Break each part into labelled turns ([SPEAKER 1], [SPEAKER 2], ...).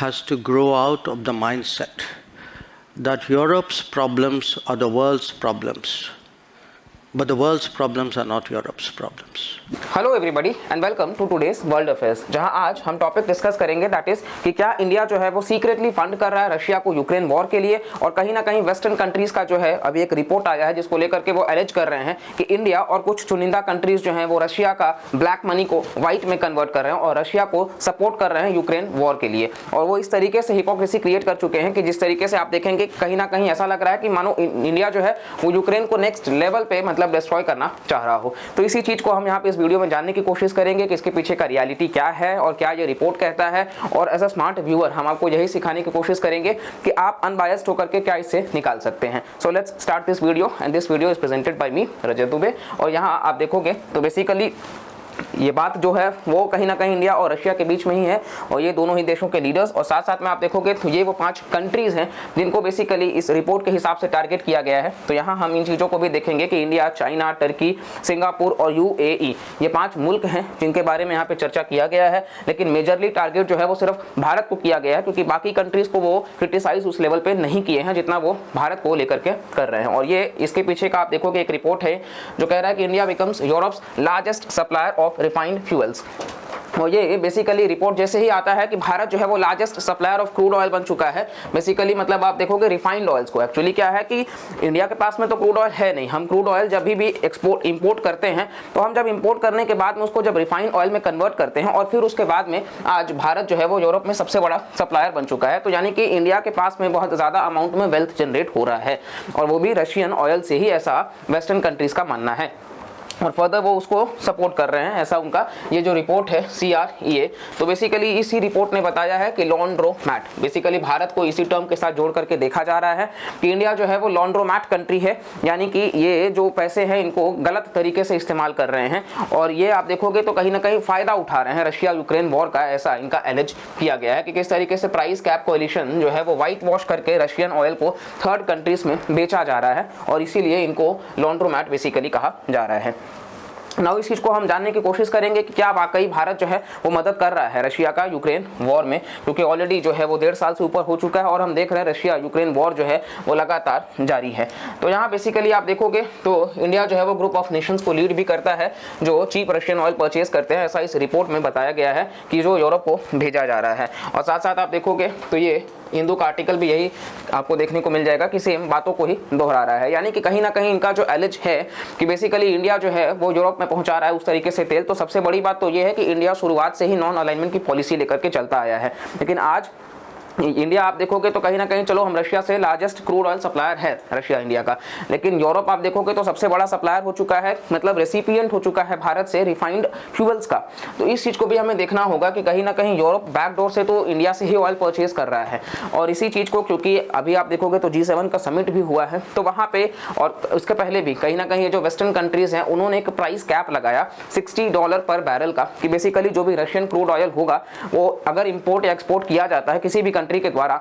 [SPEAKER 1] has to grow out of the mindset that Europe's problems are the world's problems, but the world's problems are not Europe's problems.
[SPEAKER 2] Hello everybody and welcome to today's world affairs, जहां आज हम topic discuss करेंगे that is कि क्या India जो है वो secretly fund कर रहा है रशिया को यूक्रेन वॉर के लिए, और कहीं ना कहीं वेस्टर्न कंट्रीज का जो है अभी एक रिपोर्ट आया है जिसको लेकर के वो एलिज कर रहे हैं कि इंडिया और कुछ चुनिंदा कंट्रीज जो हैं वो रशिया का ब्लैक मनी को व्हाइट में कन्वर्ट कर रहे हैं और रशिया को सपोर्ट कर रहे हैं यूक्रेन वॉर के लिए। और वो इस तरीके से हिपोक्रेसी क्रिएट कर चुके हैं कि जिस तरीके से आप देखेंगे कहीं ना कहीं ऐसा लग रहा है कि मानो इंडिया जो है वो यूक्रेन को नेक्स्ट लेवल पे मतलब डिस्ट्रॉय करना चाह रहा हो। तो इसी चीज को हम यहाँ पे इस वीडियो में जानने की कोशिश करेंगे कि इसके पीछे का रियलिटी क्या है और क्या ये रिपोर्ट कहता है, और एज अ स्मार्ट व्यूअर हम आपको यही सिखाने की कोशिश करेंगे कि आप अनबायस्ड होकर के क्या इससे निकाल सकते हैं। So let's start this video and this video is presented by me Rajat Dubey. और यहाँ आप देखोगे तो बेसिकली ये बात जो है वो कहीं ना कहीं इंडिया और रशिया के बीच में ही है, और ये दोनों ही देशों के लीडर्स, और साथ साथ में आप देखोगे तो ये वो 5 कंट्रीज हैं जिनको बेसिकली इस रिपोर्ट के हिसाब से टारगेट किया गया है। तो यहाँ हम इन चीज़ों को भी देखेंगे कि इंडिया, चाइना, टर्की, सिंगापुर और यूएई, ये 5 मुल्क हैं जिनके बारे में यहाँ पे चर्चा किया गया है। लेकिन मेजरली टारगेट जो है वो सिर्फ भारत को किया गया है, क्योंकि बाकी कंट्रीज को वो क्रिटिसाइज उस लेवल पे नहीं किए हैं जितना वो भारत को लेकर के कर रहे हैं। और ये इसके पीछे का आप देखोगे एक रिपोर्ट है जो कह रहा है कि India becomes Europe's largest supplier of refined fuels. और ये बेसिकली रिपोर्ट जैसे ही आता है कि भारत जो है वो largest supplier of crude oil बन चुका है। बेसिकली मतलब आप देखोगे रिफाइंड ऑयल्स को, एक्चुअली क्या है कि इंडिया के पास में तो क्रूड ऑयल है नहीं। हम क्रूड ऑयल जब भी एक्सपोर्ट इंपोर्ट करते हैं तो हम जब इंपोर्ट करने के बाद में उसको जब रिफाइंड ऑयल में कन्वर्ट करते हैं, और फिर उसके बाद में आज भारत जो है वो यूरोप में सबसे बड़ा सप्लायर बन चुका है। तो यानी कि इंडिया के पास में बहुत ज़्यादा अमाउंट में वेल्थ जनरेट हो रहा है, और वो भी रशियन ऑयल से ही, ऐसा वेस्टर्न कंट्रीज का मानना है। और फर्दर वो उसको सपोर्ट कर रहे हैं, ऐसा उनका ये जो रिपोर्ट है CREA। तो बेसिकली इसी रिपोर्ट ने बताया है कि लॉन्ड्रोमैट, बेसिकली भारत को इसी टर्म के साथ जोड़ करके देखा जा रहा है कि इंडिया जो है वो लॉन्ड्रोमैट कंट्री है, यानी कि ये जो पैसे हैं इनको गलत तरीके से इस्तेमाल कर रहे हैं। और ये आप देखोगे तो कहीं ना कहीं फायदा उठा रहे हैं रशिया यूक्रेन वॉर का, ऐसा इनका एलिज किया गया है कि किस तरीके से प्राइस कैप कोलिशन जो है वो व्हाइट वॉश करके रशियन ऑयल को थर्ड कंट्रीज में बेचा जा रहा है, और इसीलिए इनको लॉन्ड्रोमैट बेसिकली कहा जा रहा है। नाउ इस चीज़ को हम जानने की कोशिश करेंगे कि क्या वाकई भारत जो है वो मदद कर रहा है रशिया का यूक्रेन वॉर में, क्योंकि ऑलरेडी जो है वो 1.5 साल से ऊपर हो चुका है और हम देख रहे हैं रशिया यूक्रेन वॉर जो है वो लगातार जारी है। तो यहाँ बेसिकली आप देखोगे तो इंडिया जो है वो ग्रुप ऑफ नेशंस को लीड भी करता है जो चीप रशियन ऑयल परचेज करते हैं, ऐसा इस रिपोर्ट में बताया गया है कि जो यूरोप को भेजा जा रहा है। और साथ साथ आप देखोगे तो ये हिंदू का आर्टिकल भी यही आपको देखने को मिल जाएगा कि सेम बातों को ही दोहरा रहा है, यानी कि कहीं ना कहीं इनका जो एलिज है कि बेसिकली इंडिया जो है वो यूरोप में पहुंचा रहा है उस तरीके से तेल। तो सबसे बड़ी बात तो ये है कि इंडिया शुरुआत से ही नॉन अलाइनमेंट की पॉलिसी लेकर के चलता आया है, लेकिन आज इंडिया आप देखोगे तो कहीं ना कहीं चलो हम रशिया से लार्जेस्ट क्रूड ऑयल सप्लायर है रशिया इंडिया का, लेकिन यूरोप आप देखोगे तो सबसे बड़ा सप्लायर हो चुका है, मतलब रेसिपिएंट हो चुका है भारत से रिफाइंड फ्यूल्स का। तो इस चीज़ को भी हमें देखना होगा कि कहीं ना कहीं यूरोप बैकडोर से तो इंडिया से ही ऑयल परचेज कर रहा है। और इसी चीज़ को क्योंकि अभी आप देखोगे तो G7 का समिट भी हुआ है, तो वहाँ पे और उसके पहले भी कहीं ना कहीं जो वेस्टर्न कंट्रीज हैं उन्होंने एक प्राइस कैप लगाया $60 पर बैरल का, कि बेसिकली जो भी रशियन क्रूड ऑयल होगा वो अगर इंपोर्ट या एक्सपोर्ट किया जाता है किसी भी कंट्री के द्वारा,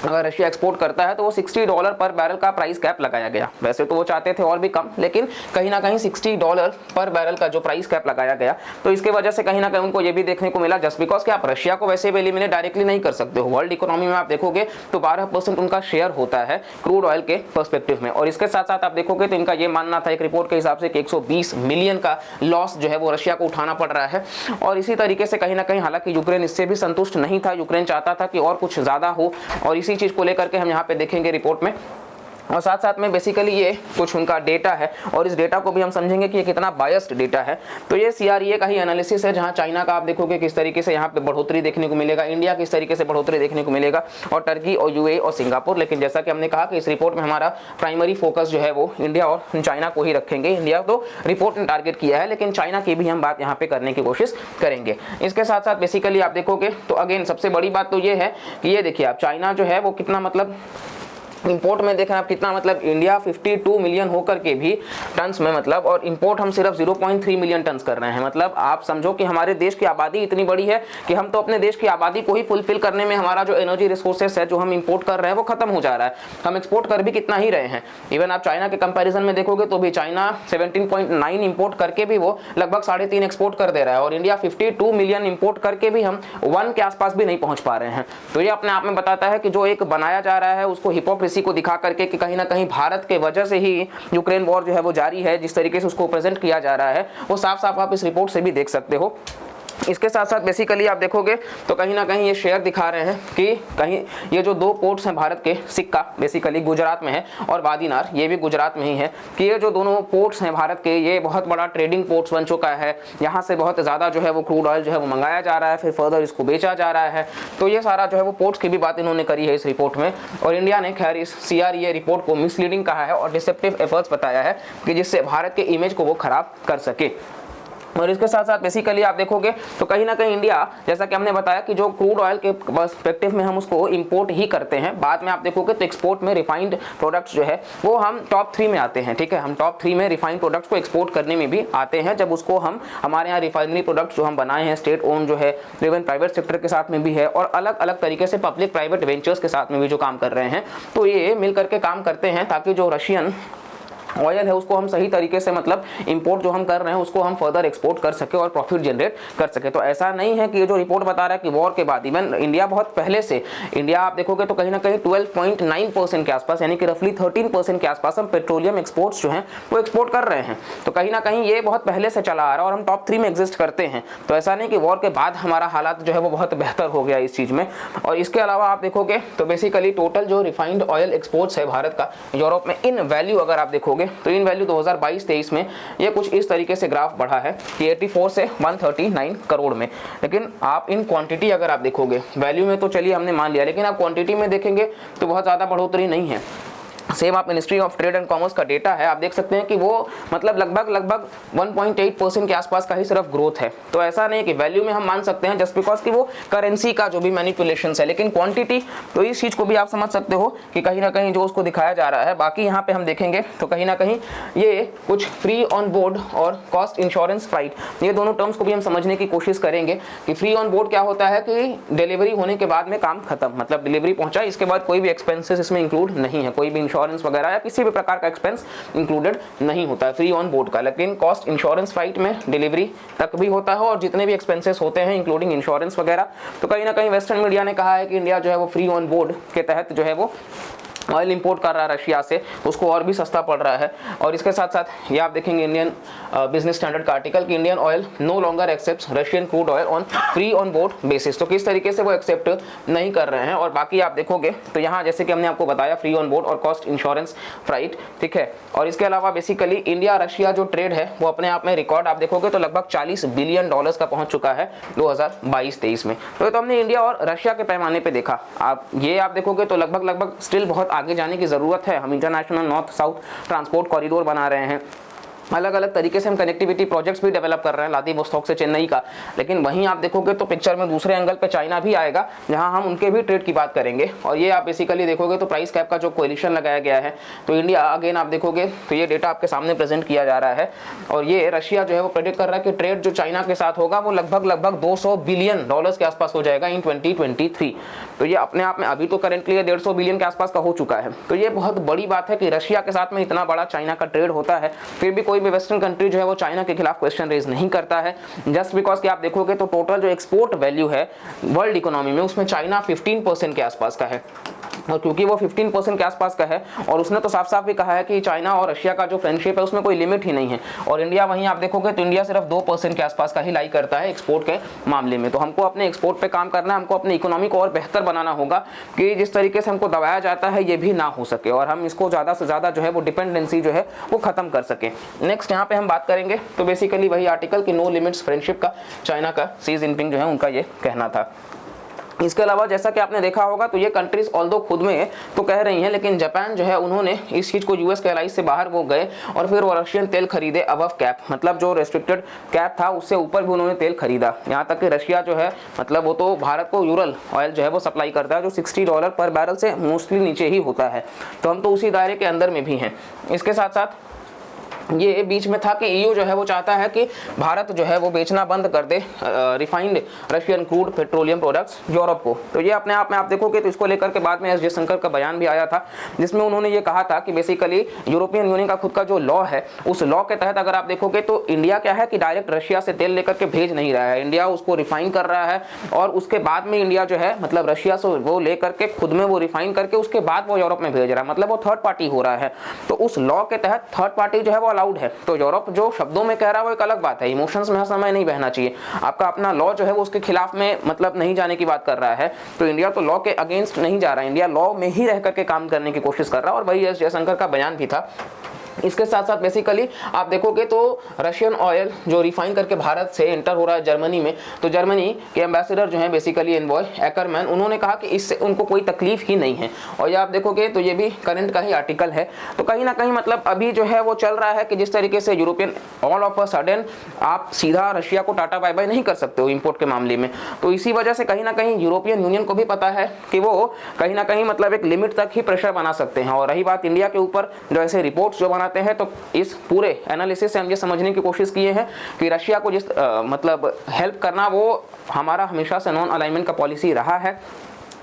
[SPEAKER 2] अगर रशिया एक्सपोर्ट करता है तो वो $60 पर बैरल का प्राइस कैप लगाया गया। वैसे तो वो चाहते थे और भी कम, लेकिन कहीं ना कहीं $60 पर बैरल का जो प्राइस कैप लगाया गया, तो इसके वजह से कहीं ना कहीं उनको ये भी देखने को मिला जस्ट बिकॉज कि आप रशिया को वैसे भी एलिमिनेट डायरेक्टली नहीं कर सकते हो। वर्ल्ड इकोनॉमी में आप देखोगे तो 12% उनका शेयर होता है क्रूड ऑयल के पर्सपेक्टिव में। और इसके साथ साथ आप देखोगे तो इनका ये मानना था एक रिपोर्ट के हिसाब से कि 120 मिलियन का लॉस जो है वो रशिया को उठाना पड़ रहा है। और इसी तरीके से कहीं ना कहीं हालांकि यूक्रेन इससे भी संतुष्ट नहीं था, यूक्रेन चाहता था कि और कुछ ज़्यादा हो, और इसी चीज़ को लेकर के हम यहाँ पे देखेंगे रिपोर्ट में। और साथ साथ में बेसिकली ये कुछ उनका डेटा है, और इस डेटा को भी हम समझेंगे कि ये कितना बायस्ड डेटा है। तो ये CREA का ही एनालिसिस है, जहाँ चाइना का आप देखोगे किस तरीके से यहाँ पे बढ़ोतरी देखने को मिलेगा, इंडिया किस तरीके से बढ़ोतरी देखने को मिलेगा, और टर्की और UAE और सिंगापुर। लेकिन जैसा कि हमने कहा कि इस रिपोर्ट में हमारा प्राइमरी फोकस जो है वो इंडिया और चाइना को ही रखेंगे। इंडिया तो रिपोर्ट ने टारगेट किया है, लेकिन चाइना की भी हम बात यहाँ पे करने की कोशिश करेंगे। इसके साथ साथ बेसिकली आप देखोगे तो अगेन सबसे बड़ी बात तो ये है कि ये देखिए आप चाइना जो है वो कितना मतलब इंपोर्ट में देखें आप कितना, मतलब इंडिया 52 मिलियन होकर के भी टन्स में, मतलब और इंपोर्ट हम सिर्फ 0.3 मिलियन टन्स कर रहे हैं। मतलब आप समझो कि हमारे देश की आबादी इतनी बड़ी है कि हम तो अपने देश की आबादी को ही फुलफिल करने में हमारा जो एनर्जी रिसोर्सेस है जो हम इंपोर्ट कर रहे हैं वो खत्म हो जा रहा है। हम एक्सपोर्ट कर भी कितना ही रहे हैं। इवन आप चाइना के कंपेरिजन में देखोगे तो भी चाइना 17.9 इंपोर्ट करके भी वो लगभग 3.5 एक्सपोर्ट कर दे रहा है, और इंडिया 52 मिलियन इंपोर्ट करके भी हम 1 के आसपास भी नहीं पहुंच पा रहे हैं। तो ये अपने आप में बताता है कि जो एक बनाया जा रहा है उसको हिपोक्रेसी को दिखा करके कि कहीं ना कहीं भारत के वजह से ही यूक्रेन वॉर जो है वो जारी है, जिस तरीके से उसको प्रेजेंट किया जा रहा है वो साफ साफ आप इस रिपोर्ट से भी देख सकते हो। इसके साथ साथ बेसिकली आप देखोगे तो कहीं ना कहीं ये शेयर दिखा रहे हैं कि कहीं ये जो 2 पोर्ट्स हैं भारत के, सिक्का बेसिकली गुजरात में है और वादीनार ये भी गुजरात में ही है, कि ये जो दोनों पोर्ट्स हैं भारत के ये बहुत बड़ा ट्रेडिंग पोर्ट्स बन चुका है। यहाँ से बहुत ज़्यादा जो है वो क्रूड ऑयल जो है वो मंगाया जा रहा है, फिर फर्दर इसको बेचा जा रहा है। तो ये सारा जो है वो पोर्ट्स की भी बात इन्होंने करी है इस रिपोर्ट में। और इंडिया ने खैर इस CREA रिपोर्ट को मिसलीडिंग कहा है और डिसेप्टिव एफर्ट्स बताया है कि जिससे भारत के इमेज को वो खराब कर सके। और इसके साथ साथ बेसिकली आप देखोगे तो कहीं ना कहीं इंडिया, जैसा कि हमने बताया कि जो क्रूड ऑयल के पर्सपेक्टिव में हम उसको इंपोर्ट ही करते हैं, बाद में आप देखोगे तो एक्सपोर्ट में रिफाइंड प्रोडक्ट्स जो है वो हम टॉप 3 में आते हैं। ठीक है, हम टॉप 3 में रिफाइंड प्रोडक्ट्स को एक्सपोर्ट करने में भी आते हैं, जब उसको हम हमारे यहाँ रिफाइनरी प्रोडक्ट्स जो हम बनाए हैं स्टेट ओन जो है, इवन प्राइवेट सेक्टर के साथ में भी है और अलग अलग तरीके से पब्लिक प्राइवेट वेंचर्स के साथ में भी जो काम कर रहे हैं, तो ये मिल करके काम करते हैं ताकि जो रशियन ऑयल है उसको हम सही तरीके से, मतलब इंपोर्ट जो हम कर रहे हैं उसको हम फर्दर एक्सपोर्ट कर सके और प्रॉफिट जनरेट कर सके। तो ऐसा नहीं है कि ये जो रिपोर्ट बता रहा है कि वॉर के बाद इवन इंडिया बहुत पहले से, इंडिया आप देखोगे तो कहीं ना कहीं 12.9% के आसपास, यानी कि रफली 13% के आसपास हम पेट्रोलियम एक्सपोर्ट्स जो हैं वो एक्सपोर्ट कर रहे हैं। तो कहीं ना कहीं ये बहुत पहले से चला आ रहा है और हम टॉप 3 में एग्जिस्ट करते हैं। तो ऐसा नहीं कि वॉर के बाद हमारा हालात जो है वो बहुत बेहतर हो गया इस चीज़ में। और इसके अलावा आप देखोगे तो बेसिकली टोटल जो रिफाइंड ऑयल एक्सपोर्ट्स है भारत का यूरोप में, इन वैल्यू अगर आप देखोगे तो इन वैल्यू 2022-23 में ये कुछ इस तरीके से ग्राफ बढ़ा है कि 84 से 139 करोड़ में। लेकिन आप इन क्वांटिटी अगर आप देखोगे, वैल्यू में तो चलिए हमने मान लिया, लेकिन आप क्वांटिटी में देखेंगे तो बहुत ज़्यादा बढ़ोतरी नहीं है। सेम आप ministry of trade and commerce का डेटा है, आप देख सकते हैं कि वो मतलब लगभग 1.8% के आसपास का ही सिर्फ ग्रोथ है। तो ऐसा नहीं कि वैल्यू में हम मान सकते हैं जस्ट बिकॉज कि वो करेंसी का जो भी मैनिपुलेशंस है, लेकिन क्वांटिटी तो इस चीज़ को भी आप समझ सकते हो कि कहीं ना कहीं जो उसको दिखाया जा रहा है। बाकी यहाँ पे हम देखेंगे तो कहीं ना कहीं ये कुछ फ्री ऑन बोर्ड और कॉस्ट इंश्योरेंस फ्लाइट, ये दोनों टर्म्स को भी हम समझने की कोशिश करेंगे कि फ्री ऑन बोर्ड क्या होता है कि डिलीवरी होने के बाद में काम खत्म, मतलब डिलीवरी पहुंचा, इसके बाद कोई भी एक्सपेंसेस इसमें इंक्लूड नहीं है, कोई भी इंश्योरेंस वगैरह या किसी भी प्रकार का एक्सपेंस इंक्लूडेड नहीं होता है फ्री ऑन बोर्ड का। लेकिन कॉस्ट इंश्योरेंस फ्लाइट में डिलीवरी तक भी होता है और जितने भी एक्सपेंसेस होते हैं इंक्लूडिंग इंश्योरेंस वगैरह। तो कहीं ना कहीं वेस्टर्न मीडिया ने कहा है कि इंडिया जो है वो फ्री ऑन बोर्ड के तहत जो है वो ऑयल इंपोर्ट कर रहा है रशिया से, उसको और भी सस्ता पड़ रहा है। और इसके साथ साथ ये आप देखेंगे इंडियन बिजनेस स्टैंडर्ड का आर्टिकल कि Indian Oil no longer accepts Russian crude oil on free on board basis. तो किस तरीके से वो एक्सेप्ट नहीं कर रहे हैं। और बाकी आप देखोगे तो यहाँ जैसे कि हमने आपको बताया फ्री ऑन बोर्ड और कॉस्ट इंश्योरेंस फ्लाइट, ठीक है। और इसके अलावा बेसिकली इंडिया रशिया जो ट्रेड है वो अपने आप में रिकॉर्ड आप देखोगे तो लगभग $40 बिलियन का पहुंच चुका है 2022-23 में। तो हमने इंडिया और रशिया के पैमाने पे देखा। आप देखोगे तो लगभग स्टिल बहुत आगे जाने की जरूरत है। हम international north south transport corridor बना रहे हैं, अलग अलग तरीके से हम कनेक्टिविटी प्रोजेक्ट्स भी डेवलप कर रहे हैं, व्लादिवोस्तोक से चेन्नई का। लेकिन वहीं आप देखोगे तो पिक्चर में दूसरे एंगल पे चाइना भी आएगा, जहां हम उनके भी ट्रेड की बात करेंगे। और ये आप बेसिकली देखोगे तो प्राइस कैप का जो कोएलिशन लगाया गया है, तो इंडिया अगेन आप देखोगे तो ये डेटा आपके सामने प्रेजेंट किया जा रहा है। और ये रशिया जो है वो प्रेडिक्ट कर रहा है कि ट्रेड जो चाइना के साथ होगा वो लगभग $200 बिलियन के आसपास हो जाएगा इन 2023। तो ये अपने आप में अभी तो करेंटली 150 बिलियन के आसपास का हो चुका है। तो ये बहुत बड़ी बात है कि रशिया के साथ में इतना बड़ा चाइना का ट्रेड होता है, फिर भी कोई भी वेस्टर्न कंट्री जो है वो चाइना के खिलाफ क्वेश्चन रेज नहीं करता है। जस्ट बिकॉज कि आप देखोगे तो टोटल जो एक्सपोर्ट वैल्यू है वर्ल्ड इकोनॉमी में उसमें चाइना 15% के आसपास का है। और क्योंकि वो 15% के आसपास का है और उसने तो साफ साफ भी कहा है कि चाइना और रशिया का जो फ्रेंडशिप है उसमें कोई लिमिट ही नहीं है। और इंडिया वहीं आप देखोगे तो इंडिया सिर्फ 2% के आसपास का ही लाई करता है एक्सपोर्ट के मामले में। तो हमको अपने एक्सपोर्ट पे काम करना है, हमको अपनी इकोनॉमी को और बेहतर बनाना होगा कि जिस तरीके से हमको दबाया जाता है ये भी ना हो सके और हम इसको ज़्यादा से ज़्यादा जो है वो डिपेंडेंसी जो है वो खत्म कर सके। नेक्स्ट यहाँ पे हम बात करेंगे तो बेसिकली वही आर्टिकल कि नो लिमिट्स फ्रेंडशिप का चाइना का सी जिनपिंग जो है उनका ये कहना था। इसके अलावा जैसा कि आपने देखा होगा तो ये कंट्रीज ऑल्दो खुद में तो कह रही हैं, लेकिन जापान जो है उन्होंने इस चीज़ को यूएस के एलाइज से बाहर वो गए और फिर वो रशियन तेल खरीदे अबव कैप, मतलब जो रेस्ट्रिक्टेड कैप था उससे ऊपर भी उन्होंने तेल खरीदा। यहाँ तक कि रशिया जो है मतलब वो तो भारत को यूरल ऑयल जो है वो सप्लाई करता है जो $60 पर बैरल से मोस्टली नीचे ही होता है, तो हम तो उसी दायरे के अंदर में भी हैं। इसके साथ साथ ये बीच में था कि ईयू जो है वो चाहता है कि भारत जो है वो बेचना बंद कर दे refined Russian crude petroleum products Europe को। तो ये अपने आप में आप देखोगे तो इसको लेकर के बाद में एस जयशंकर का बयान भी आया था, जिसमें उन्होंने ये कहा था कि बेसिकली यूरोपियन यूनियन का खुद का जो लॉ है उस लॉ के तहत अगर आप देखोगे तो इंडिया क्या है कि डायरेक्ट रशिया से तेल लेकर के भेज नहीं रहा है, इंडिया उसको रिफाइन कर रहा है और उसके बाद में इंडिया जो है मतलब रशिया से वो लेकर के खुद में वो रिफाइन करके उसके बाद वो यूरोप में भेज रहा है, मतलब वो थर्ड पार्टी हो रहा है। तो उस लॉ के तहत थर्ड पार्टी जो है वो अलाउड है। तो यूरोप जो शब्दों में कह रहा है वो एक अलग बात है, इमोशंस में समय नहीं बहना चाहिए, आपका अपना लॉ जो है वो उसके खिलाफ में मतलब नहीं जाने की बात कर रहा है। तो इंडिया तो लॉ के अगेंस्ट नहीं जा रहा है, इंडिया लॉ में ही रह करके काम करने की कोशिश कर रहा है और वही एस जयशंकर का बयान भी था। इसके साथ साथ बेसिकली आप देखोगे तो रशियन ऑयल जो रिफाइन करके भारत से एंटर हो रहा है जर्मनी में, तो जर्मनी के एम्बेसडर जो है बेसिकली एनवॉय एकरमैन, उन्होंने कहा कि इससे उनको कोई तकलीफ ही नहीं है। और ये आप देखोगे तो ये भी करंट का ही आर्टिकल है। तो कहीं ना कहीं मतलब अभी जो है वो चल रहा है कि जिस तरीके से European all of a sudden आप सीधा रशिया को टाटा बाय बाय नहीं कर सकते हो इंपोर्ट के मामले में, तो इसी वजह से कहीं ना कहीं यूरोपियन यूनियन को भी पता है कि वो कहीं ना कहीं मतलब एक लिमिट तक ही प्रेशर बना सकते हैं। और रही बात इंडिया के ऊपर जो ऐसे रिपोर्ट्स जो बनाते हैं, तो इस पूरे एनालिसिस से हम ये समझने की कोशिश किए हैं कि रशिया को जिस मतलब हेल्प करना वो हमारा हमेशा से नॉन अलाइनमेंट का पॉलिसी रहा है,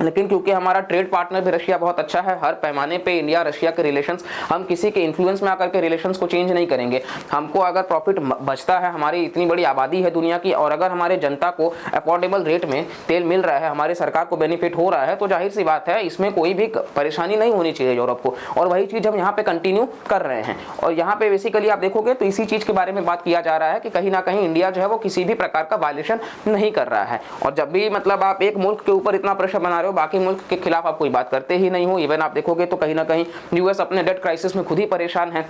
[SPEAKER 2] लेकिन क्योंकि हमारा ट्रेड पार्टनर भी रशिया बहुत अच्छा है, हर पैमाने पे इंडिया रशिया के रिलेशंस, हम किसी के इन्फ्लुएंस में आकर के रिलेशंस को चेंज नहीं करेंगे। हमको अगर प्रॉफिट बचता है, हमारी इतनी बड़ी आबादी है दुनिया की, और अगर हमारे जनता को अफोर्डेबल रेट में तेल मिल रहा है, हमारी सरकार को बेनिफिट हो रहा है, तो जाहिर सी बात है इसमें कोई भी परेशानी नहीं होनी चाहिए यूरोप को। और वही चीज़ हम यहाँ पे कंटिन्यू कर रहे हैं। और यहाँ पे बेसिकली आप देखोगे तो इसी चीज़ के बारे में बात किया जा रहा है कि कहीं ना कहीं इंडिया जो है वो किसी भी प्रकार का वायलेशन नहीं कर रहा है। और जब भी मतलब आप एक मुल्क के ऊपर इतना प्रेशर बना रहे हो, बाकी मुल्क के खिलाफ आप कोई बात करते ही नहीं हो। इवन आप देखोगे तो कहीं ना कहीं यूएस अपने डेट क्राइसिस में खुद ही परेशान है,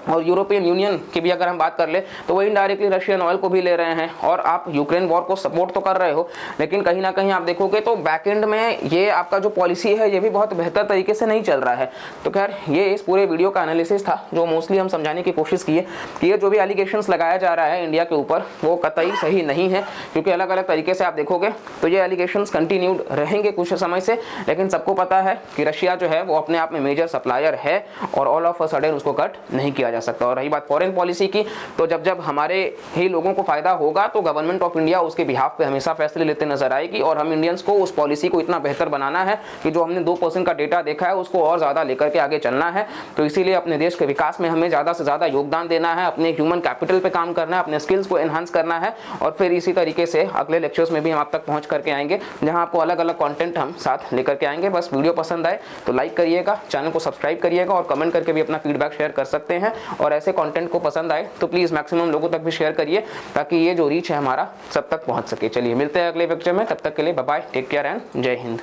[SPEAKER 2] और यूरोपियन यूनियन की भी अगर हम बात कर ले तो वो इनडायरेक्टली रशियन ऑयल को भी ले रहे हैं, और आप यूक्रेन वॉर को सपोर्ट तो कर रहे हो, लेकिन कहीं ना कहीं आप देखोगे तो बैकएंड में ये आपका जो पॉलिसी है ये भी बहुत बेहतर तरीके से नहीं चल रहा है। तो खैर ये इस पूरे वीडियो का एनालिसिस था जो मोस्टली हम समझाने की कोशिश की है कि ये जो भी एलिगेशंस लगाया जा रहा है इंडिया के ऊपर वो कतई सही नहीं है, क्योंकि अलग अलग तरीके से आप देखोगे तो ये एलिगेशंस कंटिन्यूड रहेंगे कुछ समय से। लेकिन सबको पता है कि रशिया जो है वो अपने आप में मेजर सप्लायर है और ऑल ऑफ अ सडन उसको कट नहीं किया जा सकता। और रही बात फॉरेन पॉलिसी की, तो जब हमारे ही लोगों को फायदा होगा तो गवर्नमेंट ऑफ इंडिया उसके बिहाफ पे हमेशा फैसले लेते नजर आएगी, और हम इंडियंस को उस पॉलिसी को इतना बेहतर बनाना है कि जो हमने 2% का डेटा देखा है उसको और ज़्यादा लेकर के आगे चलना है। तो इसीलिए अपने देश के विकास में हमें ज़्यादा से ज़्यादा योगदान देना है, अपने ह्यूमन कैपिटल पे काम करना है, अपने स्किल्स को एनहांस करना है। और फिर इसी तरीके से अगले लेक्चर्स में भी हम आप तक पहुँच करके आएंगे, जहाँ आपको अलग अलग कॉन्टेंट हम साथ लेकर के आएंगे। बस वीडियो पसंद आए तो लाइक करिएगा, चैनल को सब्सक्राइब करिएगा, और कमेंट करके भी अपना फीडबैक शेयर कर सकते हैं। और ऐसे कॉन्टेंट को पसंद आए तो प्लीज़ मैक्सिमम लोगों तक भी शेयर करिए, ताकि ये जो रीच है हमारा सब तक पहुंच सके। चलिए मिलते हैं अगले लेक्चर में, तब तक के लिए bye bye, take care and जय हिंद।